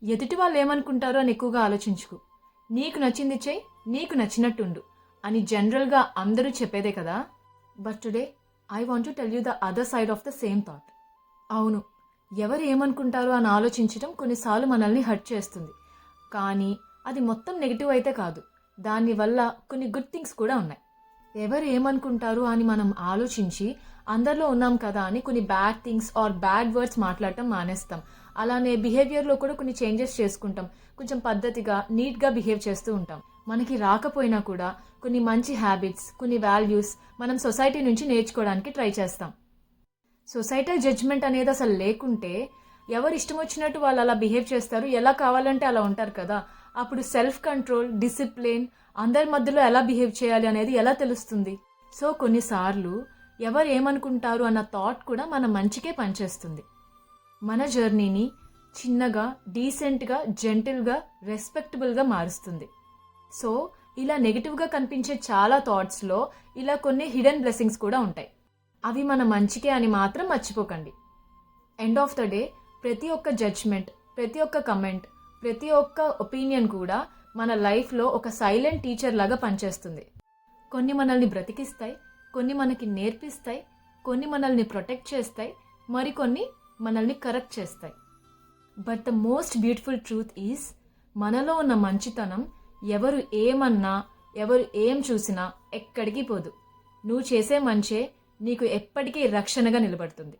ఎదుటి వాళ్ళు ఏమనుకుంటారో అని ఎక్కువగా ఆలోచించుకు. నీకు నచ్చింది చెయ్యి, నీకు నచ్చినట్టుండు అని జనరల్గా అందరూ చెప్పేదే కదా. But today I want to tell you the other side of the same thought. అవును, ఎవరు ఏమనుకుంటారో అని ఆలోచించడం కొన్నిసార్లు మనల్ని హర్ట్ చేస్తుంది. కానీ అది మొత్తం నెగిటివ్ అయితే కాదు. దానివల్ల కొన్ని గుడ్ థింగ్స్ కూడా ఉన్నాయి. ఎవరు ఏమనుకుంటారు అని మనం ఆలోచించి అందరిలో ఉన్నాం కదా అని కొన్ని bad things are bad words మాట్లాడటం మానేస్తాం. అలానే బిహేవియర్లో కూడా కొన్ని చేంజెస్ చేసుకుంటాం. కొంచెం పద్ధతిగా నీట్గా బిహేవ్ చేస్తూ ఉంటాం. మనకి రాకపోయినా కూడా కొన్ని మంచి హ్యాబిట్స్, కొన్ని వాల్యూస్ మనం సొసైటీ నుంచి నేర్చుకోవడానికి ట్రై చేస్తాం. సొసైటల్ జడ్జ్మెంట్ అనేది అసలు లేకుంటే ఎవరు ఇష్టం వచ్చినట్టు వాళ్ళు అలా బిహేవ్ చేస్తారు, ఎలా కావాలంటే అలా ఉంటారు కదా. అప్పుడు సెల్ఫ్ కంట్రోల్, డిసిప్లిన్, అందరి మధ్యలో ఎలా బిహేవ్ చేయాలి అనేది ఎలా తెలుస్తుంది? సో కొన్నిసార్లు ఎవరు ఏమనుకుంటారు అన్న థాట్ కూడా మన మంచికే పనిచేస్తుంది. మన జర్నీని చిన్నగా, డీసెంట్గా, జెంటిల్గా, రెస్పెక్టబుల్గా మారుస్తుంది. సో ఇలా నెగిటివ్గా కనిపించే చాలా థాట్స్లో ఇలా కొన్ని హిడెన్ బ్లెస్సింగ్స్ కూడా ఉంటాయి. అవి మన మంచికే అని మాత్రం మర్చిపోకండి. ఎండ్ ఆఫ్ ద డే ప్రతి ఒక్క జడ్జ్మెంట్, ప్రతి ఒక్క కమెంట్, ప్రతి ఒక్క ఒపీనియన్ కూడా మన లైఫ్లో ఒక సైలెంట్ టీచర్ లాగా పనిచేస్తుంది. కొన్ని మనల్ని బ్రతికిస్తాయి, కొన్ని మనకి నేర్పిస్తాయి, కొన్ని మనల్ని ప్రొటెక్ట్ చేస్తాయి, మరికొన్ని మనల్ని కరెక్ట్ చేస్తాయి. But the most beautiful truth is మనలో ఉన్న మంచితనం ఎవరు ఏమన్నా, ఎవరు ఏం చూసినా ఎక్కడికి పోదు. నువ్వు చేసే మంచే నీకు ఎప్పటికీ రక్షణగా నిలబడుతుంది.